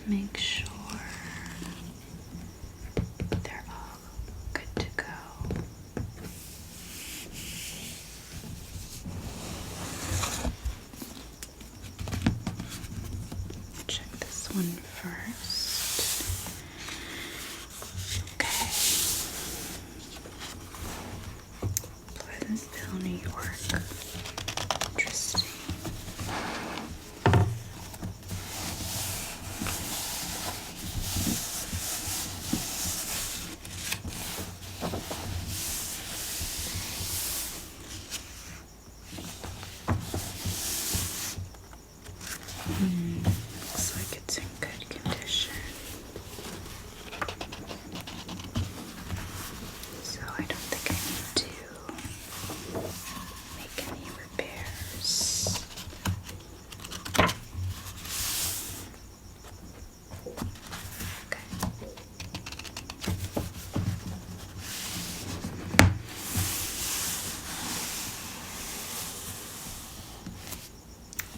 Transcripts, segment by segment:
make sure they're all good to go. Check this one first. Okay. Pleasantville, New York. Interesting. Looks like it's in good condition. So I don't think I need to make any repairs. Okay.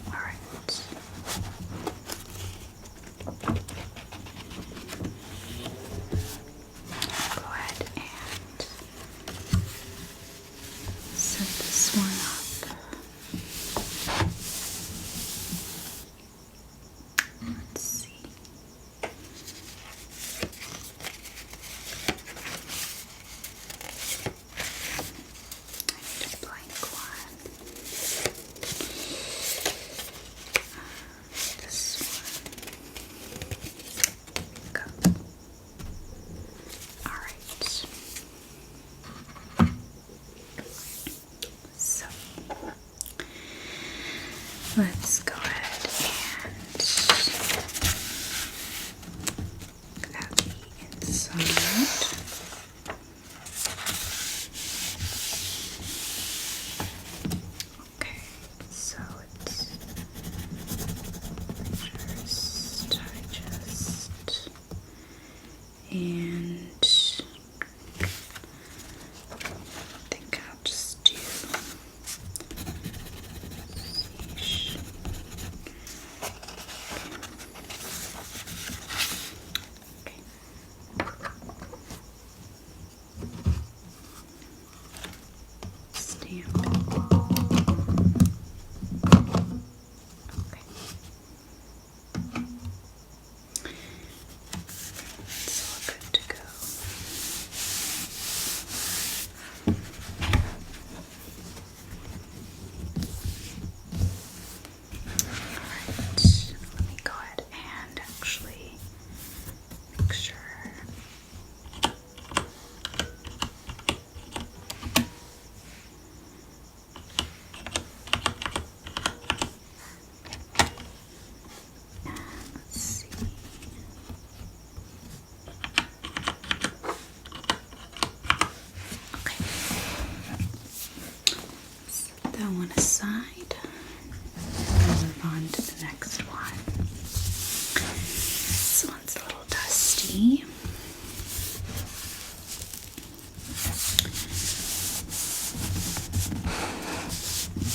All right. Go ahead and set this one up. Let's see. I need a blank one. This one. Go. All right. So let's go ahead and grab the inside. Okay, so it's Reader's Digest, and I think I'll just do Sheesh. Okay. Stamp. Okay. It's all good to go. Alright, let me go ahead and actually make sure. Let's see. Okay. Set that one aside. We'll move on to the next one. This one's a little dusty.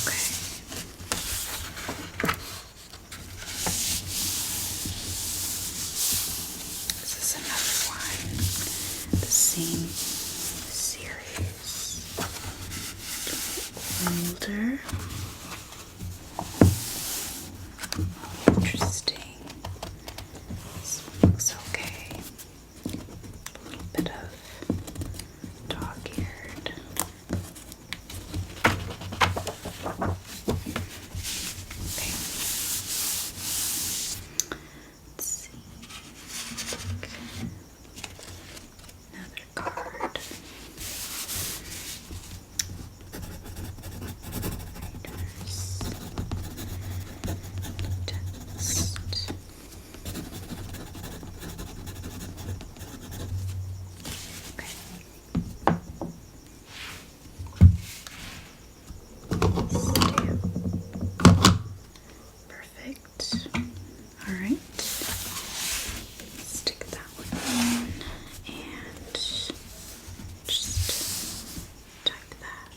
Okay. This is another one. The same series. Older. Interesting. This one looks okay. A little bit of dog-eared. Okay. Let's see. Another card. Text. Okay. Stamp. Perfect. All right. Stick that one in and just type that.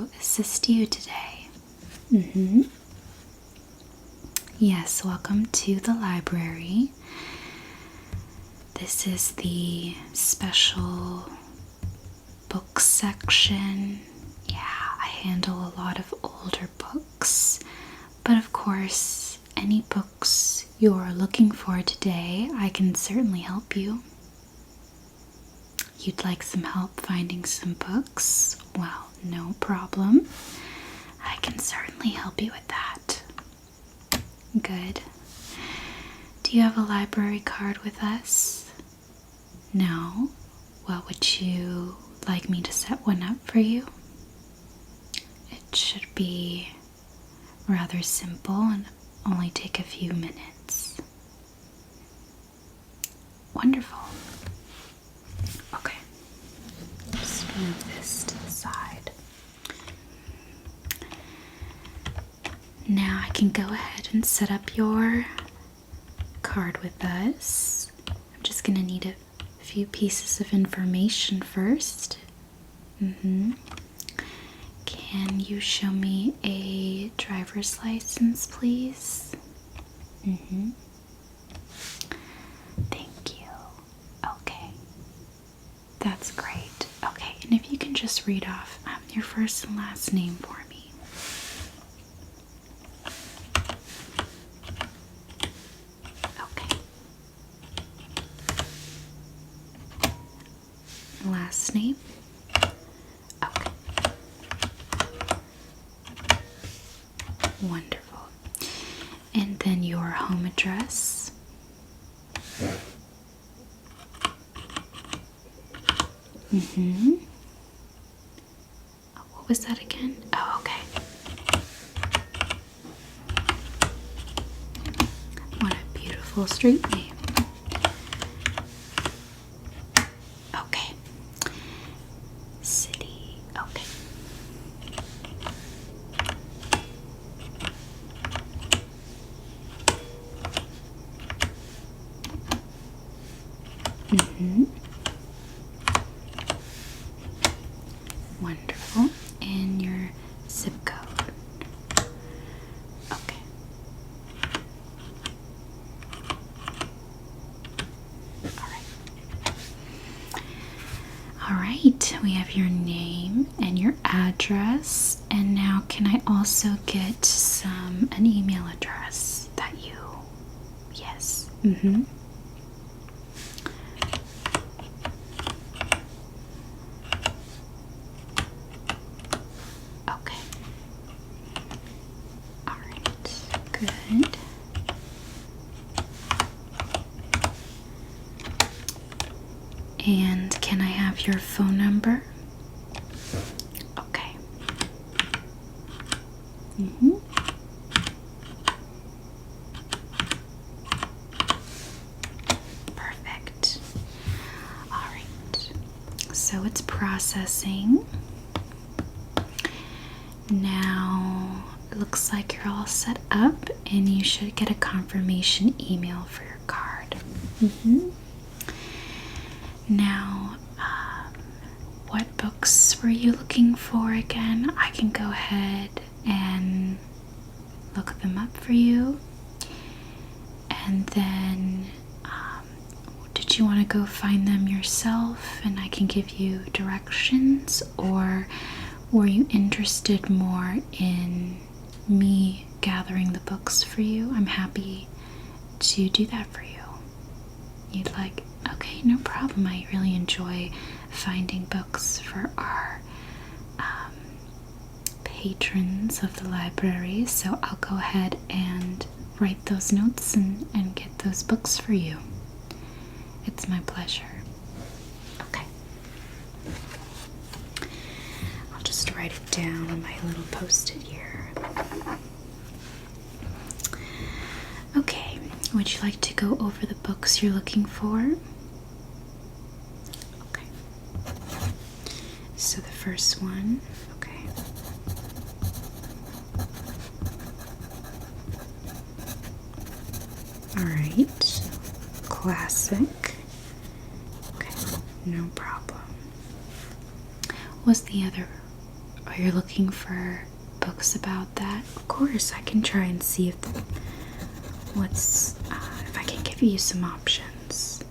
to assist you today? Yes, welcome to the library. This is the special book section. Yeah, I handle a lot of older books, but of course, any books you're looking for today, I can certainly help you. You'd like some help finding some books? Well, no problem. I can certainly help you with that. Good. Do you have a library card with us? No? Well, would you like me to set one up for you? It should be rather simple and only take a few minutes. Wonderful. Okay. Just move this to the side. Now I can go ahead and set up your card with us. I'm just going to need a few pieces of information first. Can you show me a driver's license, please? Thank you. Okay. That's great. Okay, and if you can just read off your first and last name for me. Last name? Okay. Wonderful. And then your home address? What was that again? Oh, okay. What a beautiful street name. Wonderful. And your zip code. Okay. Alright, we have your name and your address. And now can I also get an email address that you... Yes. Good. And can I have your phone number? Okay. Perfect. All right. So it's processing. Now, it looks like you're all set up and you should get a confirmation email for your card. Now, what books were you looking for again? I can go ahead and look them up for you. And then, did you want to go find them yourself and I can give you directions? Or were you interested more in me gathering the books for you? I'm happy to do that for you. You'd like? Okay, no problem. I really enjoy finding books for our patrons of the library, so I'll go ahead and write those notes and get those books for you. It's my pleasure. Okay. I'll just write it down on my little post-it here. Okay, would you like to go over the books you're looking for? Okay. So the first one, okay. Alright, classic. Okay, no problem. What was the other Oh, you're looking for books about that? Of course, I can try and see if if I can give you some options.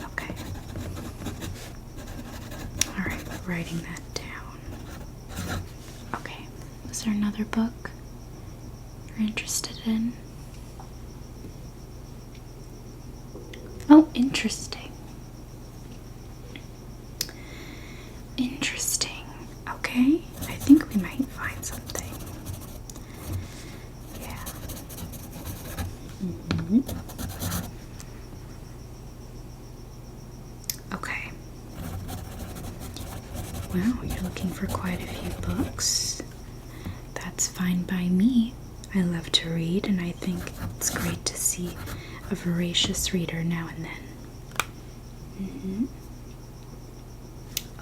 Okay. Alright, writing that down. Okay. Was there another book you're interested in? Oh, interesting. Interesting. Okay. I think we might find something. Yeah. Okay. Wow, you're looking for quite a few books. That's fine by me. I love to read, and I think it's great to see a voracious reader now and then.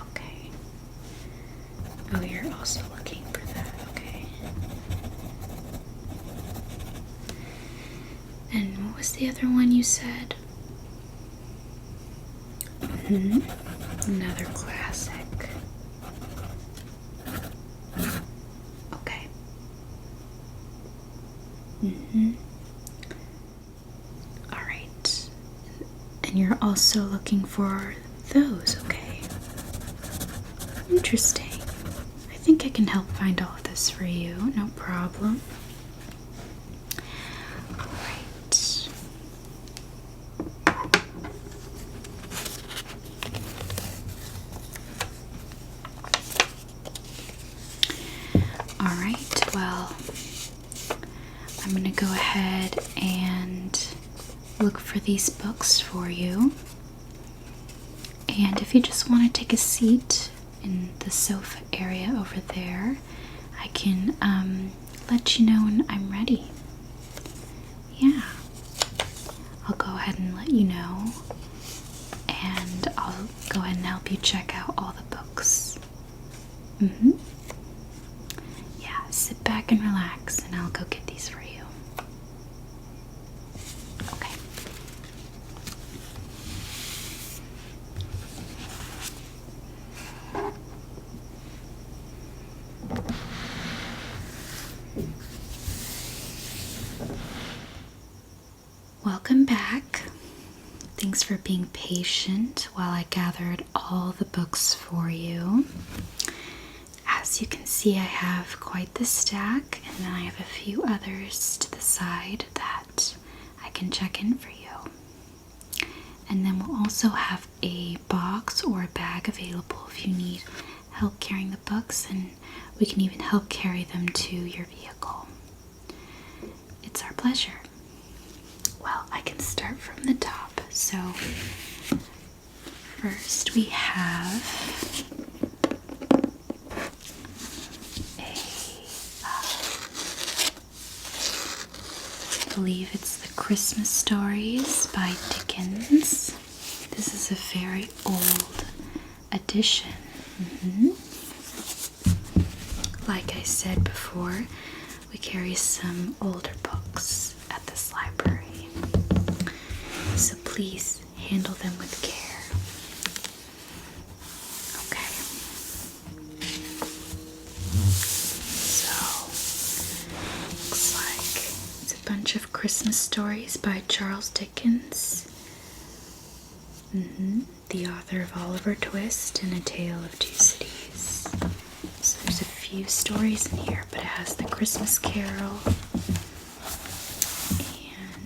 Okay. Oh, you're also looking for that. Okay. And what was the other one you said? Another classic. Okay. Alright. And you're also looking for those, okay? Interesting. I think I can help find all of this for you, no problem. Alright. Alright, well, I'm going to go ahead and look for these books for you. And if you just want to take a seat in the sofa area over there, I can let you know when I'm ready. Yeah. I'll go ahead and let you know, and I'll go ahead and help you check out all the books. Yeah, sit back and relax, and I'll go get these for you. Okay. Welcome back. Thanks for being patient while I gathered all the books for you. As you can see, I have quite the stack, and then I have a few others to the side that I can check in for you. And then we'll also have a box or a bag available if you need help carrying the books, and we can even help carry them to your vehicle. It's our pleasure. Well, I can start from the top. So first we have I believe it's the Christmas Stories by Dickens. This is a very old edition. Like I said before, we carry some older books at this library, so please handle them with care. Okay. So, looks like it's a bunch of Christmas stories by Charles Dickens. The author of Oliver Twist and A Tale of Two Cities. So there's a few stories in here, but it has the Christmas Carol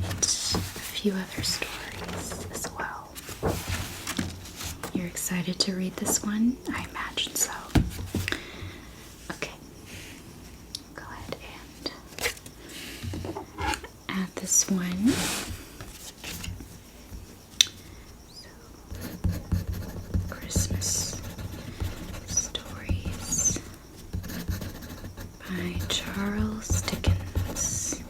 and a few other stories as well. You're excited to read this one? I imagine so. Okay. Go ahead and add this one. Christmas Stories by Charles Dickens.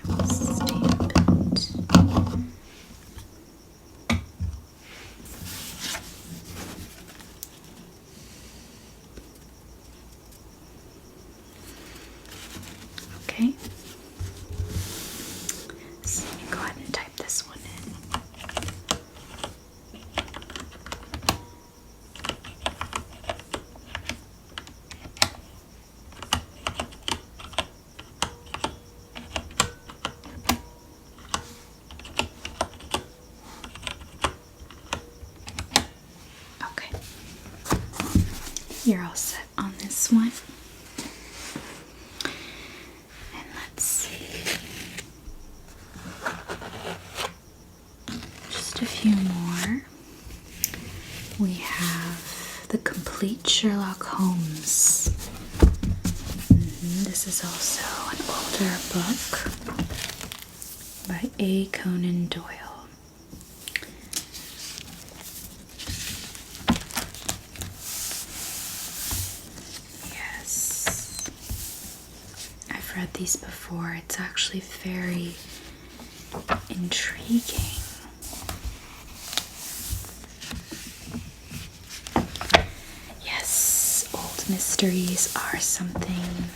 Okay. I will stamp it. Okay. So let me go ahead and type this one in. you're all set on this one. And let's see. Just a few more. We have The Complete Sherlock Holmes. This is also an older book by A. Conan Doyle. Yes, I've read these before. It's actually very intriguing. Yes, old mysteries are something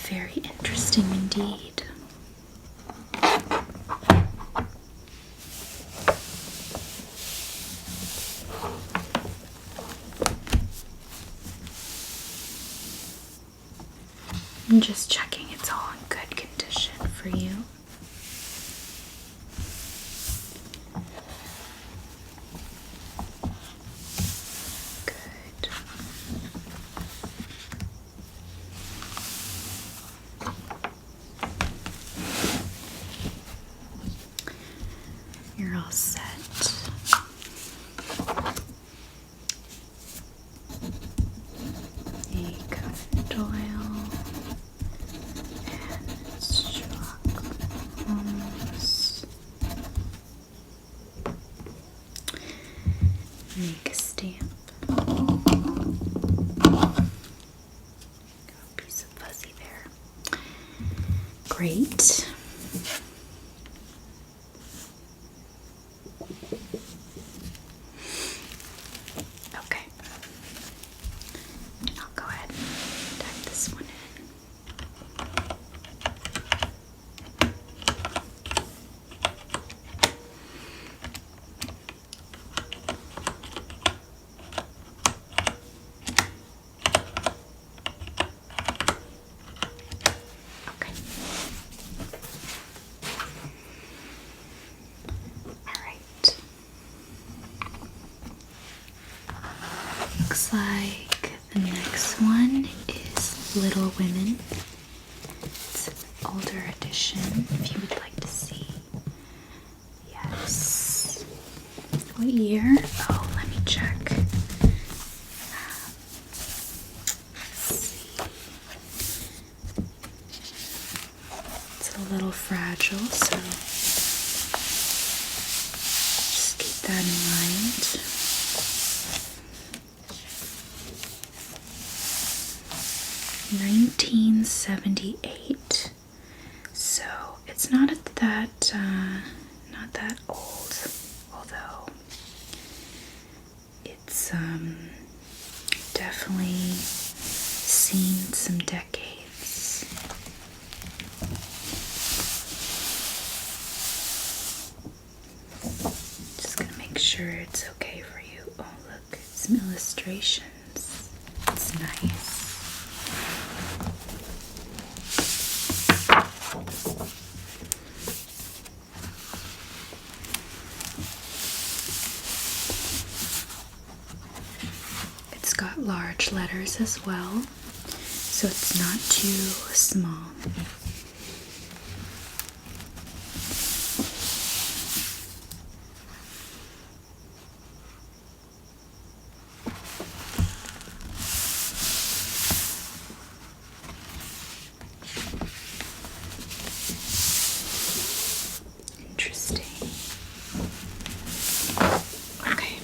very interesting indeed. I'm just checking it's all in good condition for you. Good. You're all set. A. Conan Doyle and Sherlock Holmes. Make a stamp. Got a piece of fuzzy there. Great. Okay. I'll go ahead and type this one in. Okay. All right. Looks like the next one is Little Women. It's an older edition, if you would like to see. Yes. What year? Oh, let me check. Let's see. It's a little fragile, so just keep that in mind. 1978, so it's not that old, although it's definitely seen some decades. Just gonna make sure it's okay for you. Oh look, some illustrations. It's nice. It's got large letters as well, so it's not too small. Interesting. Okay.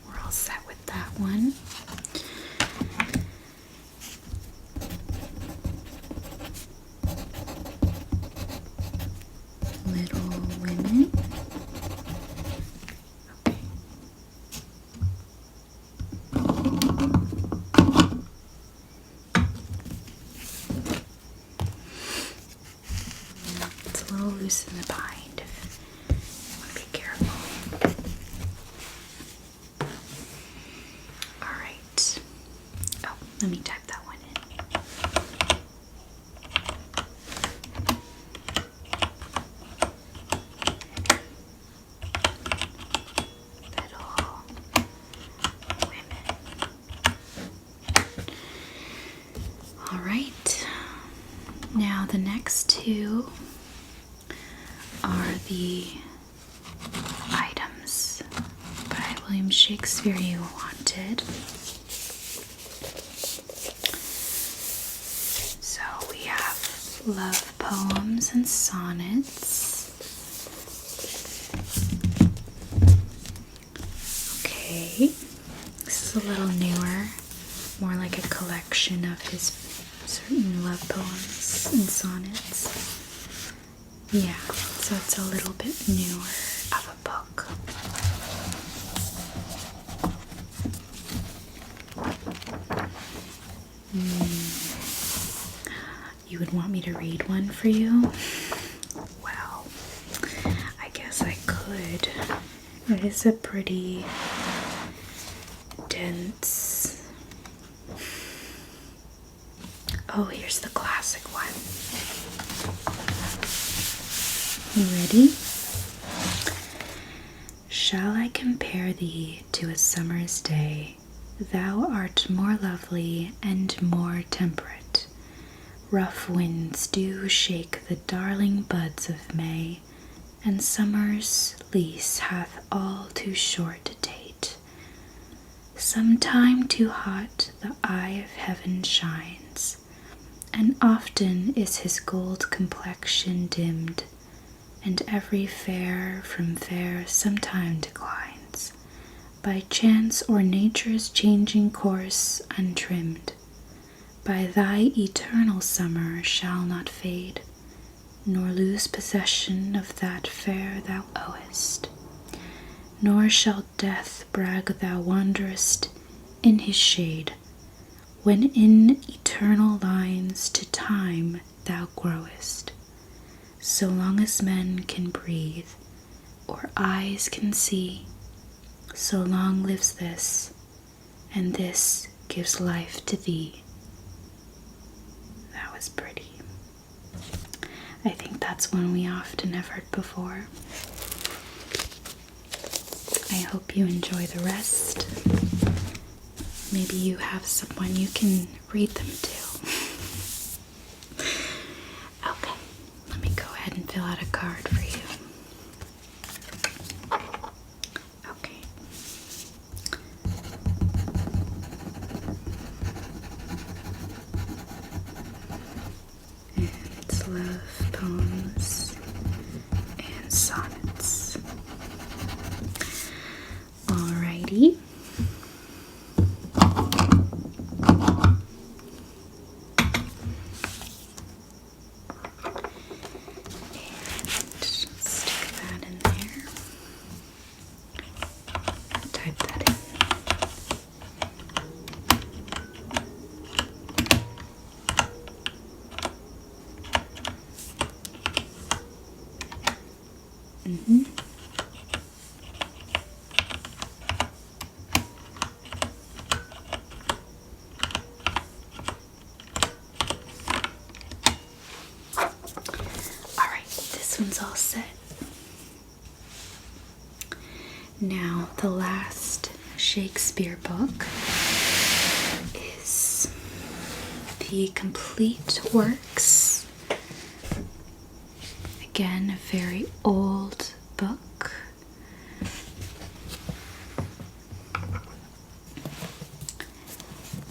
We're all set with that one. Little Women. Okay. It's a little loose in the bind. You want to be careful. All right. Oh, let me type that one in. Little Women. next two are the items by William Shakespeare you wanted. So we have love poems and sonnets. Okay, this is a little newer, more like a collection of his certain love poems and sonnets. Yeah, so it's a little bit newer of a book. You would want me to read one for you? Well, I guess I could. It is a pretty dense... Oh, here's the classic one. You ready? Shall I compare thee to a summer's day? Thou art more lovely and more temperate. Rough winds do shake the darling buds of May, and summer's lease hath all too short a date. Sometime too hot the eye of heaven shines, and often is his gold complexion dimmed, and every fair from fair sometime declines, by chance or nature's changing course untrimmed. By thy eternal summer shall not fade, nor lose possession of that fair thou owest, nor shall death brag thou wanderest in his shade, when in eternal lines to time thou growest. So long as men can breathe, or eyes can see, so long lives this, and this gives life to thee. That was pretty. I think that's one we often have heard before. I hope you enjoy the rest. Maybe you have someone you can read them to. Okay, let me go ahead and fill out a card for you. Okay. And it's love poems and sonnets. Alrighty. One's all set. Now, the last Shakespeare book is the complete works. Again, a very old book.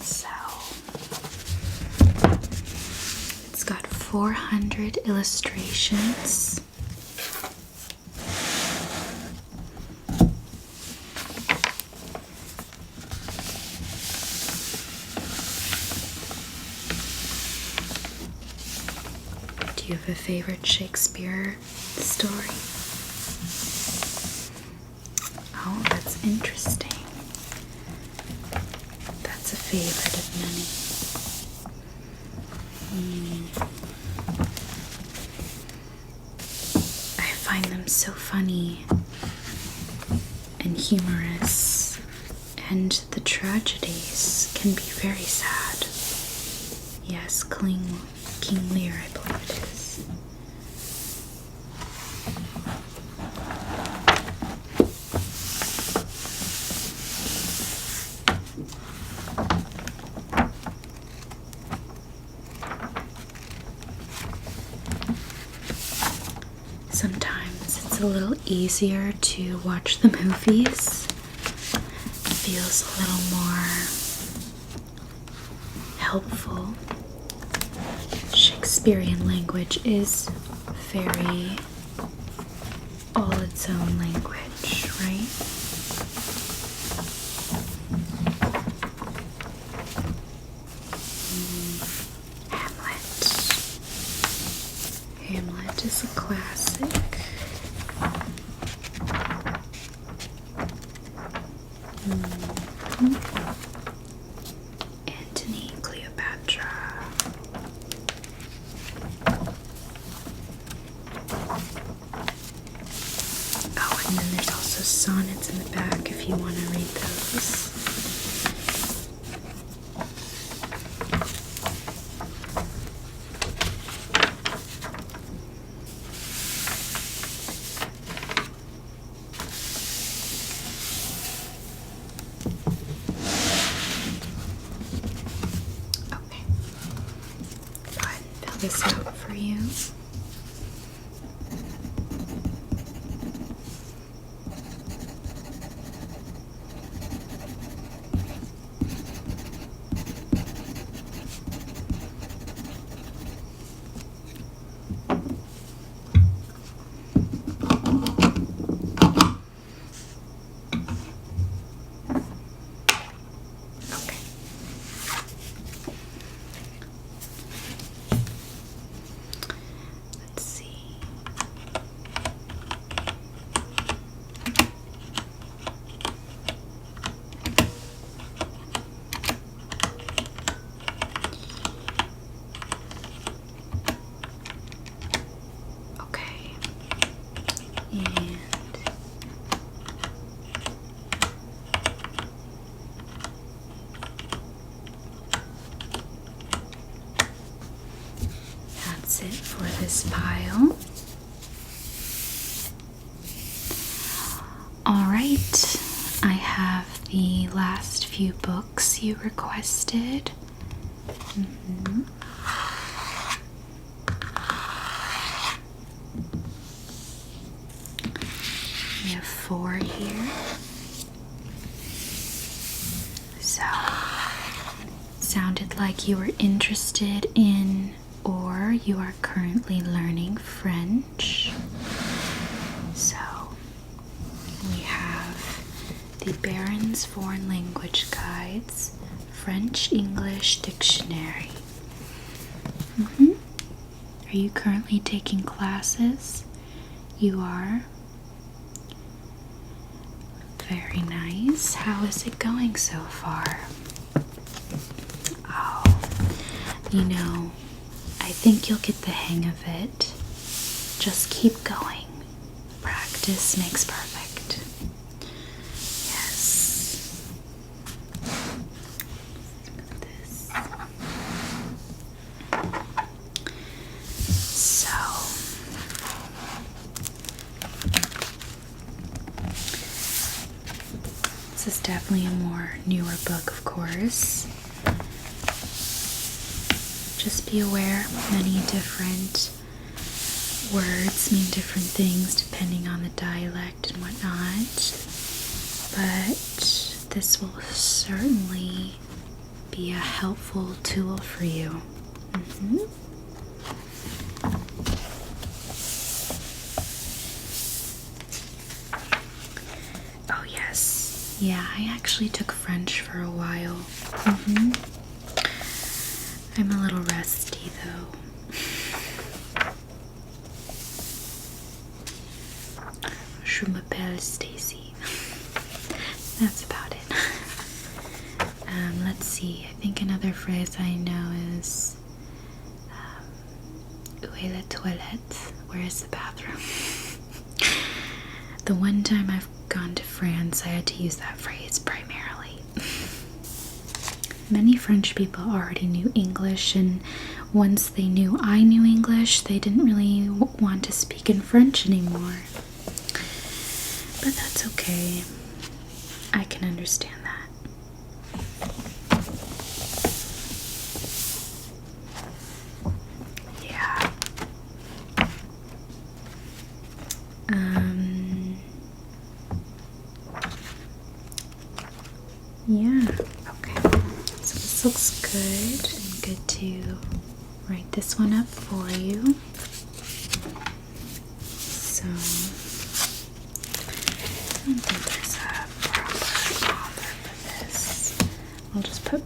So, it's got 400 illustrations. Do you have a favorite Shakespeare story? Oh, that's interesting. That's a favorite of many. I find them so funny and humorous, and the tragedies can be very sad. Yes, King Lear, I believe it is. it's a little easier to watch the movies. It feels a little more helpful. Shakespearean language is very all its own language, right? Hamlet is a classic. Antony, Cleopatra. Oh, and then there's also sonnets in the back if you want to read those. This out for you. That's it for this pile. Alright, I have the last few books you requested. We have 4 here. So, it sounded like you were interested in or you are currently learning French. So, we have the Barron's Foreign Language Guides, French-English Dictionary. Are you currently taking classes? You are? Very nice. How is it going so far? Oh, you know, I think you'll get the hang of it. Just keep going. Practice makes perfect. Yes. This. So, this is definitely a more newer book, of course. Just be aware many different words mean different things depending on the dialect and whatnot. But this will certainly be a helpful tool for you. Oh yes. Yeah, I actually took French for a while. I'm a little rusty though. Je m'appelle Stacy. That's about it. Let's see. I think another phrase I know is où est la toilette? Where is the bathroom? The one time I've gone to France, I had to use that phrase primarily. Many French people already knew English, and once they knew I knew English, they didn't really want to speak in French anymore. But that's okay. I can understand that. Yeah. Yeah, okay. So this looks good. I'm good to write this one up for you. So, I don't think there's a proper author for this. I'll just put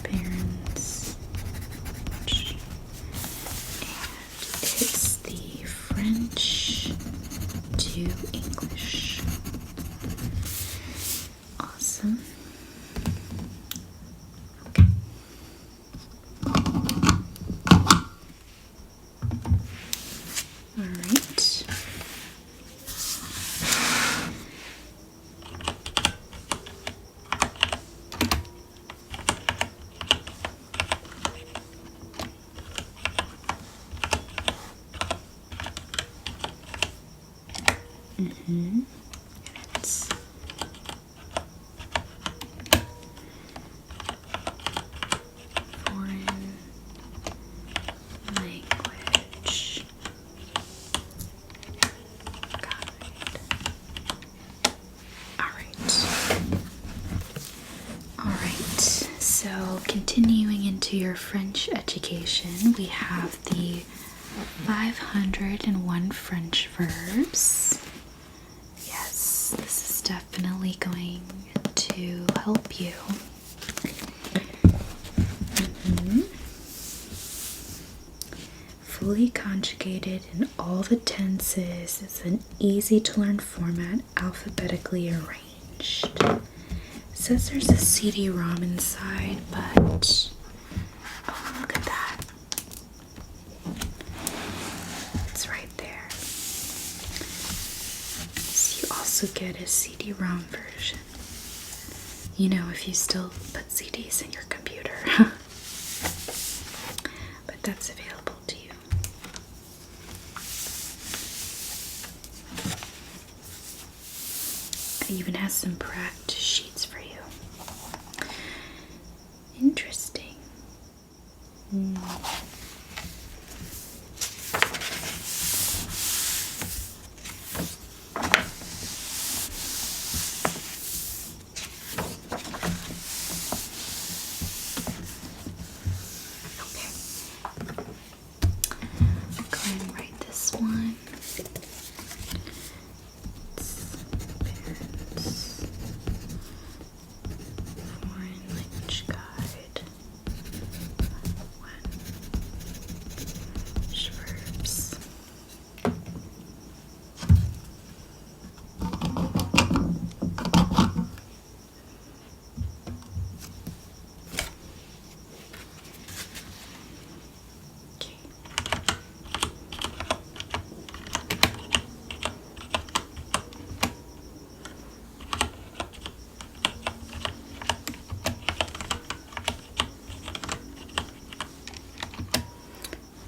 parents. And it's the French to English. Awesome. Okay. All right. And it's foreign language guide. All right. So continuing into your French education, we have the 501 French verbs. Yes, this is definitely going to help you. Fully conjugated in all the tenses. It's an easy to learn format, alphabetically arranged. It says there's a CD-ROM inside, but oh, look at that. It's right there. So you also get a CD-ROM version. You know, if you still put CDs in your computer. But that's available to you. It even has some practice sheets for you. Interesting. Okay. Go ahead and write this one. Parents. Foreign language guide. Verbs.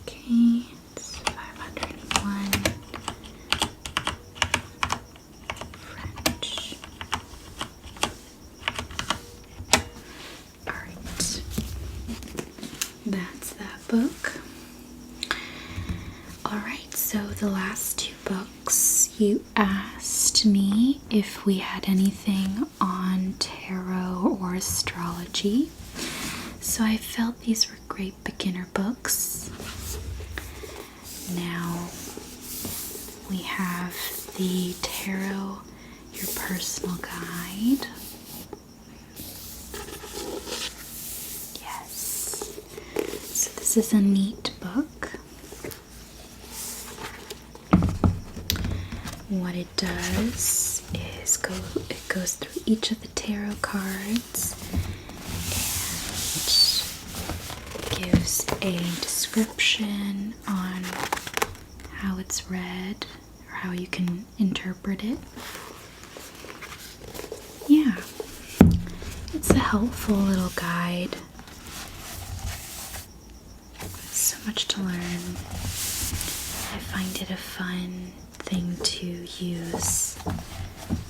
Okay, it's 501 French. Alright, that's that book. Alright, so the last two books, you asked me if we had anything on tarot or astrology. So I felt these were great beginner books. Now we have the Tarot, Your Personal Guide. Yes. So this is a neat book. What it does is it goes through each of the tarot cards and gives a description on how it's read or how you can interpret it. Yeah, it's a helpful little guide. So much to learn. I find it a fun thing to use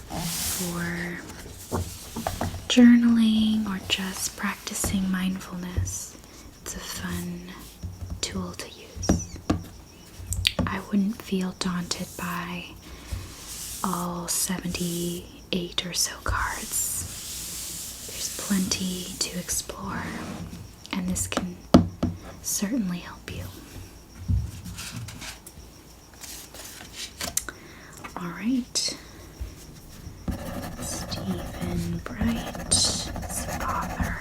for journaling or just practicing mindfulness. It's a fun tool to use. I wouldn't feel daunted by all 70 8 or so cards. There's plenty to explore, and this can certainly help you. All right. Stephen Bright, author.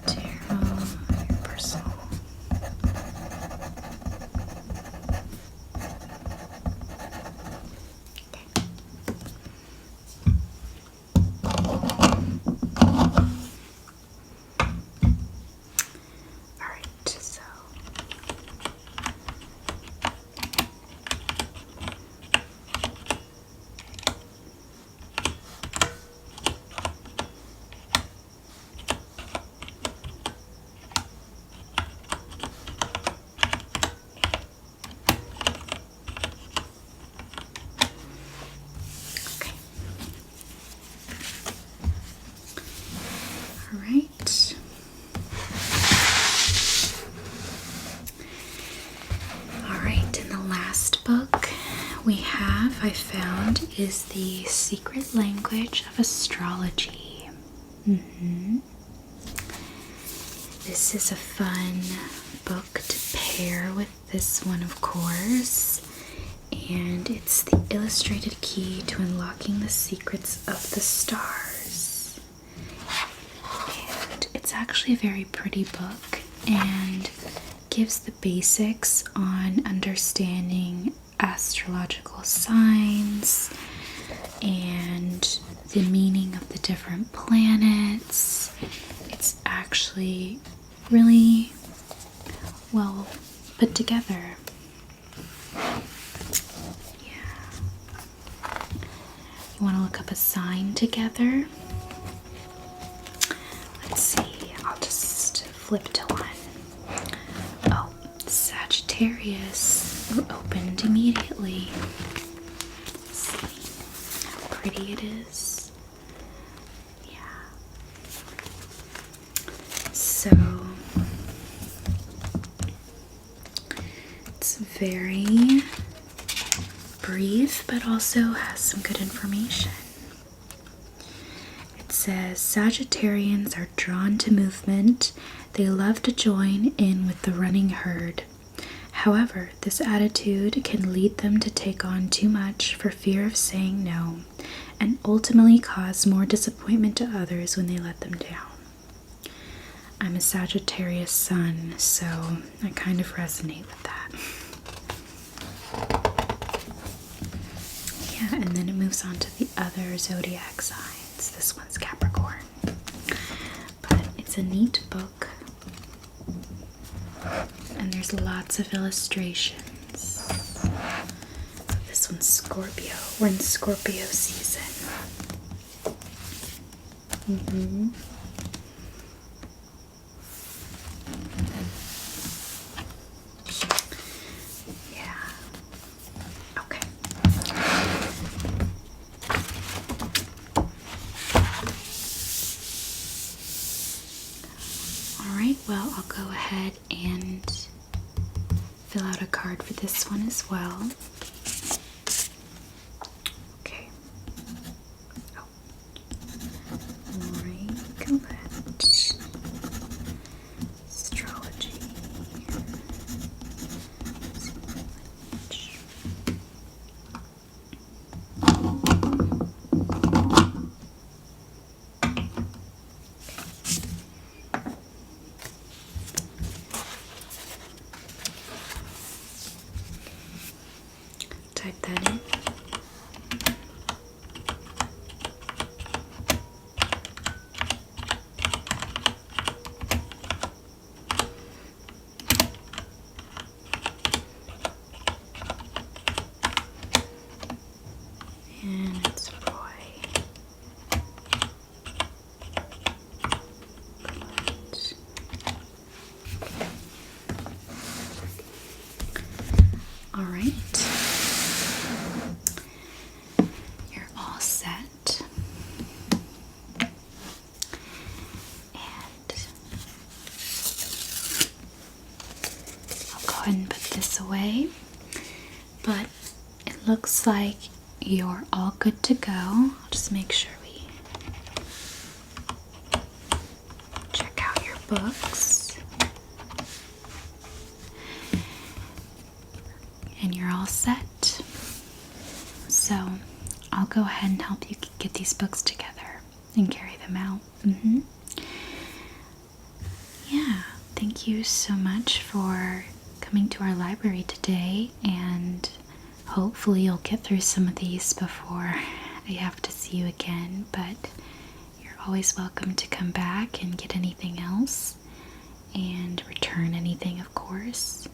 Tarot, your personal. I found is The Secret Language of Astrology. This is a fun book to pair with this one, of course, and it's the illustrated key to unlocking the secrets of the stars. And it's actually a very pretty book and gives the basics on understanding astrological signs and the meaning of the different planets. It's actually really well put together. Yeah. You want to look up a sign together? Let's see, I'll just flip to one. Oh, Sagittarius opened immediately. Let's see how pretty it is. Yeah. So it's very brief, but also has some good information. It says Sagittarians are drawn to movement. They love to join in with the running herd. However, this attitude can lead them to take on too much for fear of saying no, and ultimately cause more disappointment to others when they let them down. I'm a Sagittarius sun, so I kind of resonate with that. Yeah, and then it moves on to the other zodiac signs. This one's Capricorn. But it's a neat book. And there's lots of illustrations. This one's Scorpio. We're in Scorpio season. Yeah. Okay. Alright, well, I'll go ahead and fill out a card for this one as well. Okay. Oh. Alright, collect. Astrology. Type that in. And it's Roy. All right. You're all set. And I'll go ahead and put this away. But it looks like you're all good to go. I'll just make sure we check out your books. And you're all set. So I'll go ahead and help you get these books together and carry them out. Yeah, thank you so much for coming to our library today, and hopefully you'll get through some of these before I have to see you again, but you're always welcome to come back and get anything else and return anything, of course.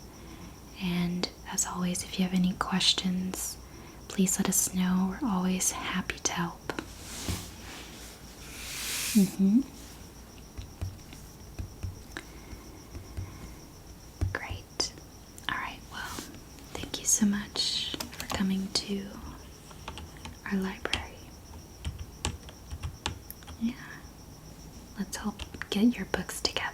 And as always, if you have any questions, please let us know. We're always happy to help. Great. Alright, well, thank you so much for coming to our library. Yeah. Let's help get your books together.